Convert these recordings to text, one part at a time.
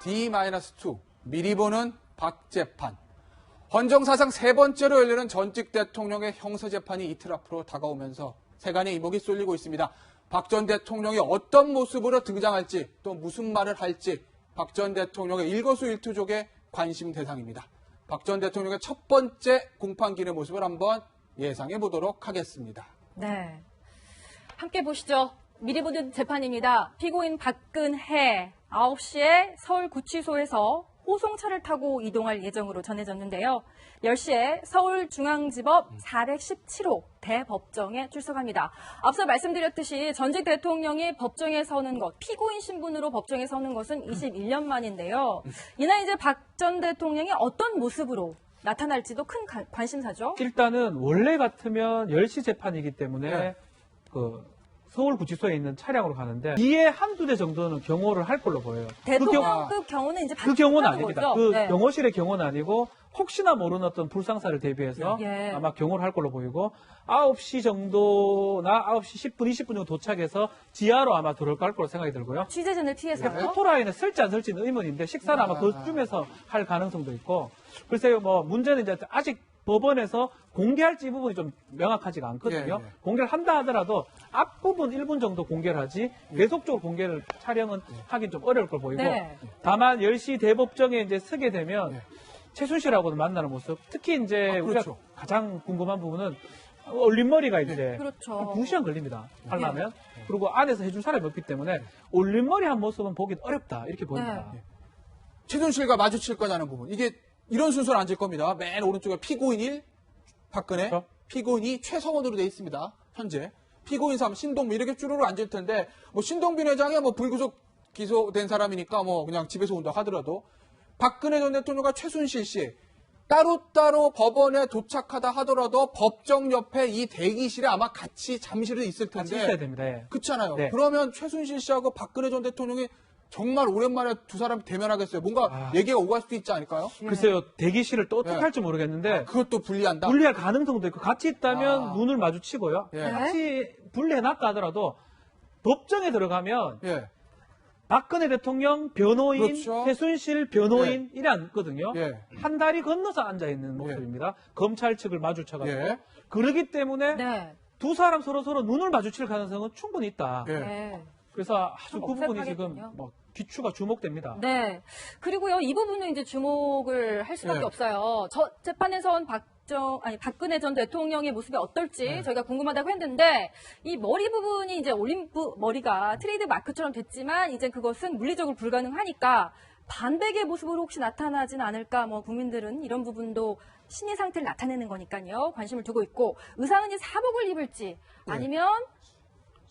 D-2 미리 보는 박 재판. 헌정사상 세 번째로 열리는 전직 대통령의 형사재판이 이틀 앞으로 다가오면서 세간의 이목이 쏠리고 있습니다. 박 전 대통령이 어떤 모습으로 등장할지 또 무슨 말을 할지 박 전 대통령의 일거수일투족의 관심 대상입니다. 박 전 대통령의 첫 번째 공판기의 모습을 한번 예상해 보도록 하겠습니다. 네, 함께 보시죠. 미리 보는 재판입니다. 피고인 박근혜 9시에 서울구치소에서 호송차를 타고 이동할 예정으로 전해졌는데요. 10시에 서울중앙지법 417호 대법정에 출석합니다. 앞서 말씀드렸듯이 전직 대통령이 법정에 서는 것, 피고인 신분으로 법정에 서는 것은 21년 만인데요. 이날 이제 박 전 대통령이 어떤 모습으로 나타날지도 큰 관심사죠. 일단은 원래 같으면 10시 재판이기 때문에 네. 서울구치소에 있는 차량으로 가는데 뒤에 한두 대 정도는 경호를 할 걸로 보여요. 대통령급 경우는 이제 그 경우는 아닙니다. 거죠? 네. 경호실의 경우는 아니고 혹시나 모르는 어떤 불상사를 대비해서 예. 아마 경호를 할 걸로 보이고 9시 정도나 9시 10분, 20분 정도 도착해서 지하로 아마 들어갈 걸로 생각이 들고요. 취재진을 피해서. 오토라인에 설지 안 설지는 의문인데 식사는 아마 그쯤에서 할 가능성도 있고 글쎄요, 문제는 이제 아직 법원에서 공개할지 이 부분이 좀 명확하지가 않거든요. 예, 예. 공개를 한다 하더라도 앞부분 1분 정도 공개를 하지 계속적으로 공개를 촬영은 하긴 좀 어려울 걸 보이고 네. 다만 10시 대법정에 이제 서게 되면 예. 최순실하고는 만나는 모습 특히 이제 그렇죠. 우리가 가장 궁금한 부분은 올림머리가 이제 그렇죠. 2시간 걸립니다. 하려면. 그리고 안에서 해줄 사람이 없기 때문에 올림머리 한 모습은 보기 어렵다 이렇게 보입니다. 네. 최순실과 마주칠 거냐는 부분. 이게 이런 순서로 앉을 겁니다. 맨 오른쪽에 피고인 1, 박근혜, 그렇죠. 피고인 2, 최성원으로 돼 있습니다. 현재. 피고인 3, 신동빈 이렇게 쭈루루 앉을 텐데 신동빈 회장이 불구속 기소된 사람이니까 그냥 집에서 온다 하더라도 박근혜 전 대통령과 최순실 씨 따로따로 법원에 도착하다 하더라도 법정 옆에 이 대기실에 아마 같이 잠실에 있을 텐데. 같이 있어야 됩니다. 예. 그렇잖아요. 네. 그러면 최순실 씨하고 박근혜 전 대통령이 정말 오랜만에 두 사람이 대면하겠어요. 뭔가 얘기가 오갈 수도 있지 않을까요? 글쎄요, 대기실을 또 어떻게 네. 할지 모르겠는데 그것도 불리한다. 분리할 가능성도 있고 같이 있다면 아. 눈을 마주치고요. 예. 같이 분리해놨다 하더라도 법정에 들어가면 예. 박근혜 대통령 변호인, 그렇죠. 최순실 변호인 이래 앉거든요. 예. 한 다리 건너서 앉아있는 모습입니다. 검찰 측을 마주쳐가지고. 예. 그러기 때문에 네. 두 사람 서로 눈을 마주칠 가능성은 충분히 있다. 예. 네. 그래서 아주 그 부분이 지금 억셉하겠군요. 귀추가 주목됩니다. 네. 그리고요, 이 부분은 이제 주목을 할 수밖에 네. 없어요. 재판에선 박근혜 전 대통령의 모습이 어떨지 네. 저희가 궁금하다고 했는데, 이 머리 부분이 이제 머리가 트레이드 마크처럼 됐지만, 이제 그것은 물리적으로 불가능하니까, 반백의 모습으로 혹시 나타나진 않을까, 국민들은 이런 부분도 신의 상태를 나타내는 거니까요. 관심을 두고 있고, 의상은 이제 사복을 입을지, 아니면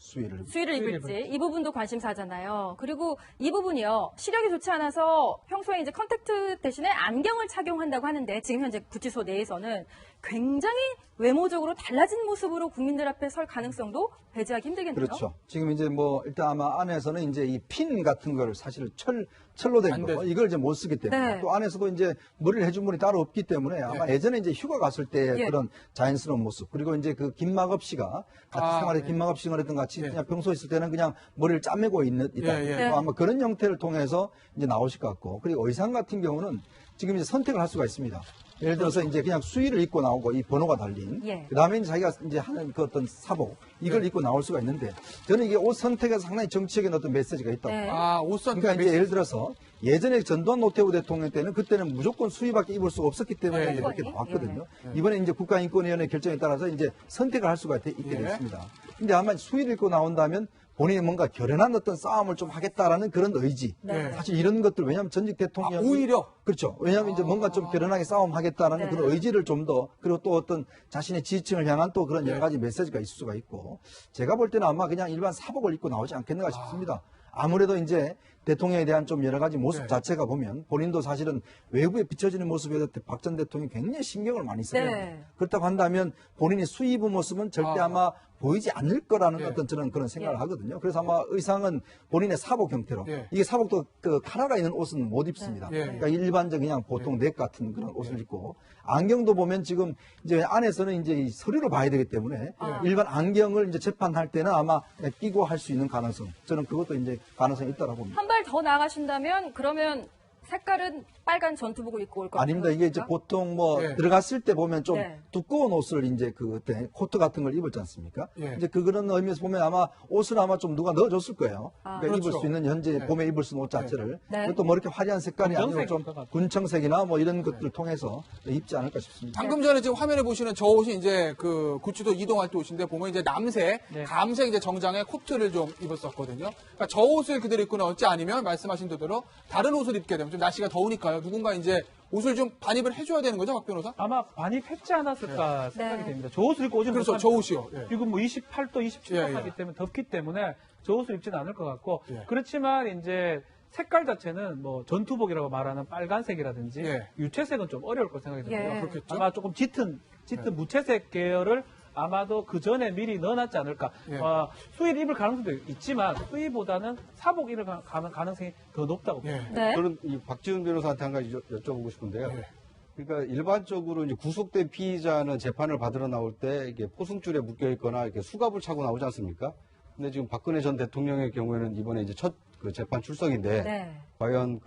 수의를 입을지 이 부분도 관심사잖아요. 그리고 이 부분이요. 시력이 좋지 않아서 평소에 이제 컨택트 대신에 안경을 착용한다고 하는데 지금 현재 구치소 내에서는 굉장히 외모적으로 달라진 모습으로 국민들 앞에 설 가능성도 배제하기 힘들겠네요. 그렇죠. 지금 이제 일단 아마 안에서는 이제 이 핀 같은 걸 사실 철로 된 안 거, 되죠. 이걸 이제 못 쓰기 때문에 네. 또 안에서도 이제 머리를 해준 분이 따로 없기 때문에 아마 예전에 이제 휴가 갔을 때 예. 그런 자연스러운 모습 그리고 이제 그 김막업 씨가 같이 생활에 김막업 씨가 그랬던 같이 그냥 평소 있을 때는 그냥 머리를 짜매고 있다. 예. 아마 그런 형태를 통해서 이제 나오실 것 같고 그리고 의상 같은 경우는 지금 이제 선택을 할 수가 있습니다. 예를 들어서 이제 그냥 수의를 입고 나오고 이 번호가 달린 예. 그다음에 자기가 이제 하는 그 어떤 사복 이걸 입고 나올 수가 있는데 저는 이게 옷 선택에서 상당히 정치적인 어떤 메시지가 있다고 네. 옷 선택. 그러니까 이제 예를 들어서 예전에 전두환 노태우 대통령 때는 그때는 무조건 수의밖에 입을 수가 없었기 때문에 예, 이제 예. 그렇게 나왔거든요. 이번에 이제 국가인권위원회 결정에 따라서 이제 선택을 할 수가 있게 됐습니다. 근데 아마 수의를 입고 나온다면 본인이 뭔가 결연한 어떤 싸움을 좀 하겠다라는 그런 의지. 네. 사실 이런 것들 왜냐하면 전직 대통령이 오히려 그렇죠. 왜냐하면 이제 뭔가 좀 결연하게 싸움하겠다라는 네. 그런 의지를 좀 더 그리고 또 어떤 자신의 지지층을 향한 또 그런 여러 가지 메시지가 있을 수가 있고 제가 볼 때는 아마 그냥 일반 사복을 입고 나오지 않겠는가 싶습니다. 아무래도 이제 대통령에 대한 좀 여러 가지 모습 자체가 보면 본인도 사실은 외부에 비춰지는 모습에도 박 전 대통령이 굉장히 신경을 많이 써요. 네. 그렇다고 한다면 본인이 수의 입은 모습은 절대 아마 보이지 않을 거라는 어떤 저는 그런 생각을 하거든요. 그래서 아마 의상은 본인의 사복 형태로 이게 사복도 그 카라가 있는 옷은 못 입습니다. 그러니까 일반적 그냥 보통 넥 같은 그런 옷을 입고 안경도 보면 지금 이제 안에서는 이제 이 서류를 봐야 되기 때문에 일반 안경을 이제 재판할 때는 아마 끼고 할 수 있는 가능성 저는 그것도 이제 가능성이 있다고 봅니다. 한 발 더 나아가신다면 그러면 색깔은 빨간 전투복을 입고 올 겁니다. 아닙니다. 이게 이제 보통 뭐 예. 들어갔을 때 보면 좀 네. 두꺼운 옷을 이제 그때 코트 같은 걸 입었지 않습니까? 예. 이제 그런 의미에서 보면 아마 옷을 아마 좀 누가 넣어줬을 거예요. 그러니까 그렇죠. 입을 수 있는 현재 네. 봄에 입을 수 있는 옷 자체를. 네. 그것도 뭐 이렇게 화려한 색깔이 아니고 좀 검정색일 것 같아요. 군청색이나 뭐 이런 것들을 통해서 입지 않을까 싶습니다. 방금 전에 지금 화면에 보시는 저 옷이 이제 그 구치도 이동할 때 옷인데 보면 이제 남색, 네. 감색 이제 정장에 코트를 좀 입었었거든요. 그러니까 저 옷을 그대로 입고 나올지 아니면 말씀하신 대로 다른 옷을 입게 되면 좀 날씨가 더우니까요. 누군가 이제 옷을 좀 반입을 해줘야 되는 거죠, 박 변호사? 아마 반입했지 않았을까 생각이 네. 됩니다. 저 옷을 입고 오지는 그렇죠, 저 옷이요. 예. 지금 뭐 28도, 27도 예, 예. 하기 때문에 덥기 때문에 저 옷을 입지는 않을 것 같고 예. 그렇지만 이제 색깔 자체는 뭐 전투복이라고 말하는 빨간색이라든지 예. 유채색은 좀 어려울 거 생각이 듭니다. 예. 그렇겠죠? 아마 조금 짙은 무채색 계열을 아마도 그 전에 미리 넣어놨지 않을까. 예. 수의를 입을 가능성도 있지만 수의보다는 사복 입을 가능성이 더 높다고 봅니다. 예. 네. 저는 이 박지훈 변호사한테 한 가지 여쭤보고 싶은데요. 예. 그러니까 일반적으로 이제 구속된 피의자는 재판을 받으러 나올 때 이게 포승줄에 묶여 있거나 이렇게 수갑을 차고 나오지 않습니까? 근데 지금 박근혜 전 대통령의 경우에는 이번에 이제 첫 그 재판 출석인데 네. 과연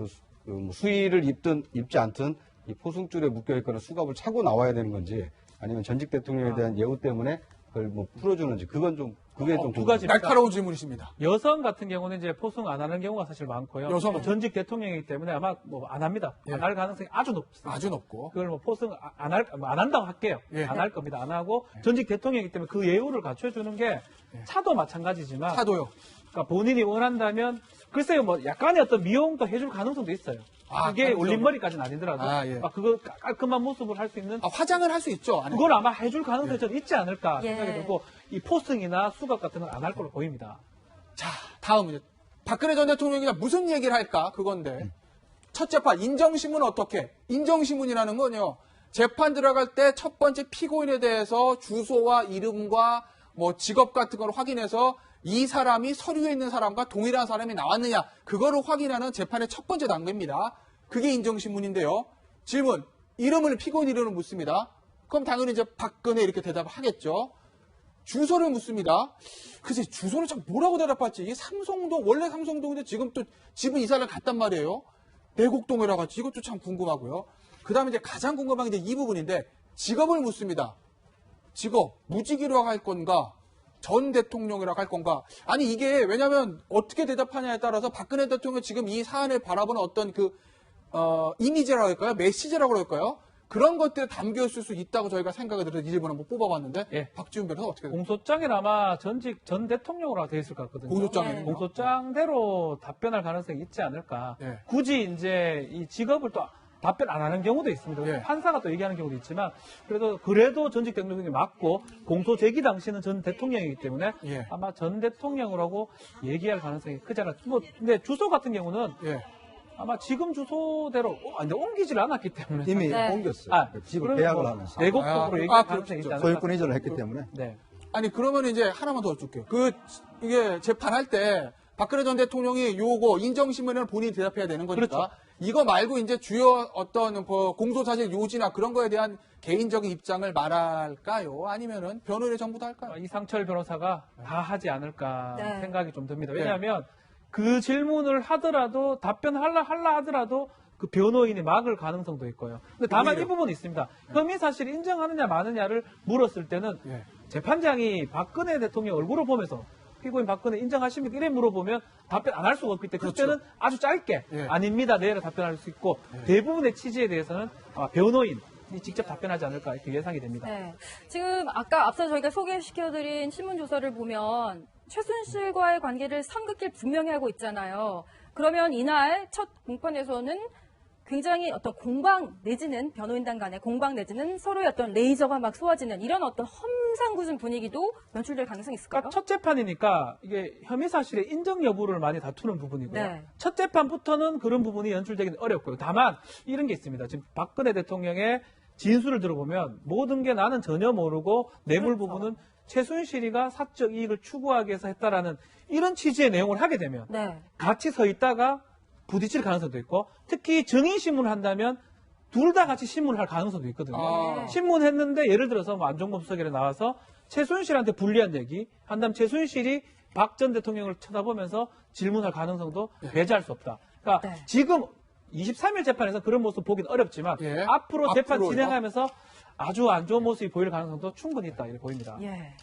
뭐 수의를 입든 입지 않든 이 포승줄에 묶여 있거나 수갑을 차고 나와야 되는 건지 아니면 전직 대통령에 대한 예우 때문에 그걸 뭐 풀어주는지 그게 좀 두 가지. 날카로운 질문이십니다. 여성 같은 경우는 이제 포승 안 하는 경우가 사실 많고요. 여성은? 전직 대통령이기 때문에 아마 뭐 안 합니다. 예. 안 할 가능성이 아주 높습니다. 아주 높고. 그걸 뭐 포승 안 한다고 할게요. 예. 안 할 겁니다. 안 하고 전직 대통령이기 때문에 그 예우를 갖춰주는 게 차도 마찬가지지만 차도요. 그러니까 본인이 원한다면 글쎄요 뭐 약간의 어떤 미용도 해줄 가능성도 있어요. 아, 그게 가능성. 올림머리까지는 아니더라도 아, 예. 그거 깔끔한 모습을 할 수 있는 아, 화장을 할 수 있죠. 안에. 그걸 아마 해줄 가능성이 저는 있지 않을까 예. 생각이 들고 이 포승이나 수갑 같은 건 안 할 걸로 보입니다. 자, 다음은 박근혜 전 대통령이 무슨 얘기를 할까? 그건데. 첫 재판, 인정신문은 어떻게? 인정신문이라는 건요, 재판 들어갈 때 첫 번째 피고인에 대해서 주소와 이름과 뭐 직업 같은 걸 확인해서 이 사람이 서류에 있는 사람과 동일한 사람이 나왔느냐, 그거를 확인하는 재판의 첫 번째 단계입니다. 그게 인정신문인데요. 질문, 피고인 이름을 묻습니다. 그럼 당연히 이제 박근혜 이렇게 대답을 하겠죠. 주소를 묻습니다. 글쎄, 주소를 참 뭐라고 대답할지. 이게 삼성동, 원래 삼성동인데 지금 또 집은 이사를 갔단 말이에요. 내곡동이라 같이 이것도 참 궁금하고요. 그 다음에 이제 가장 궁금한 게 이제 이 부분인데, 직업을 묻습니다. 직업, 무직이라고 할 건가? 전 대통령이라고 할 건가? 아니, 이게 왜냐면 어떻게 대답하냐에 따라서 박근혜 대통령 지금 이 사안을 바라보는 어떤 이미지라고 할까요? 메시지라고 할까요? 그런 것들이 담겨 있을 수 있다고 저희가 생각을 들어서 이 질문 한번 뽑아봤는데, 예. 박지훈 변호사 어떻게 됩니까? 공소장에 아마 전 대통령으로 되어 있을 것 같거든요. 공소장에. 공소장대로 답변할 가능성이 있지 않을까. 예. 굳이 이제 이 직업을 또 답변 안 하는 경우도 있습니다. 예. 판사가 또 얘기하는 경우도 있지만 그래도 전직 대통령이 맞고 공소 제기 당시는 전 대통령이기 때문에 예. 아마 전 대통령이라고 얘기할 가능성이 크지 않아. 뭐 근데 주소 같은 경우는 예. 아마 지금 주소대로 근데 옮기질 않았기 때문에 이미 네. 옮겼어요. 집을 그러면 계약을 뭐 하면서. 내곡동으로 얘기할 아, 가능성이 있지 그렇죠. 않을까. 소유권 이전을 했기 때문에. 네. 아니, 그러면 이제 하나만 더 여쭐게요. 이게 재판할 때 박근혜 전 대통령이 요거 인정신문에는 본인이 대답해야 되는 거니까. 그렇죠. 이거 말고 이제 주요 어떤 공소사실 요지나 그런 거에 대한 개인적인 입장을 말할까요? 아니면은 변호인의 정부 다 할까요? 이상철 변호사가 다 하지 않을까 네. 생각이 좀 듭니다. 네. 왜냐하면 그 질문을 하더라도 답변하려 하더라도 그 변호인이 막을 가능성도 있고요. 근데 다만 오히려. 이 부분이 있습니다. 혐의 사실 인정하느냐 마느냐를 물었을 때는 예. 재판장이 박근혜 대통령 얼굴을 보면서 피고인 박근혜 인정하십니까? 이래 물어보면 답변 안 할 수가 없기 때문에 그렇죠. 그때는 아주 짧게 예. 아닙니다. 내라 답변할 수 있고 대부분의 취지에 대해서는 아마 변호인이 직접 답변하지 않을까 이렇게 예상이 됩니다. 네. 지금 아까 앞서 저희가 소개시켜드린 신문 조서를 보면 최순실과의 관계를 선긋길 분명히 하고 있잖아요. 그러면 이날 첫 공판에서는 굉장히 어떤 공방 내지는 변호인단 간의 공방 내지는 서로의 어떤 레이저가 막 쏘아지는 이런 어떤 험상궂은 분위기도 연출될 가능성이 있을까요? 그러니까 첫 재판이니까 이게 혐의 사실의 인정 여부를 많이 다투는 부분이고요. 네. 첫 재판부터는 그런 부분이 연출되기는 어렵고요. 다만 이런 게 있습니다. 지금 박근혜 대통령의 진술을 들어보면 모든 게 나는 전혀 모르고 뇌물 그렇죠. 부분은 최순실이가 사적 이익을 추구하기 위해서 했다라는 이런 취지의 내용을 하게 되면 네. 같이 서 있다가 부딪힐 가능성도 있고 특히 증인 신문을 한다면 둘 다 같이 신문을 할 가능성도 있거든요. 아. 신문했는데 예를 들어서 뭐 안종범 수석이라 나와서 최순실한테 불리한 얘기 한다면 최순실이 박 전 대통령을 쳐다보면서 질문할 가능성도 배제할 수 없다. 그러니까 네. 지금 23일 재판에서 그런 모습 보기는 어렵지만 예. 앞으로 재판 앞으로요? 진행하면서 아주 안 좋은 모습이 보일 가능성도 충분히 있다 이렇게 보입니다. 예.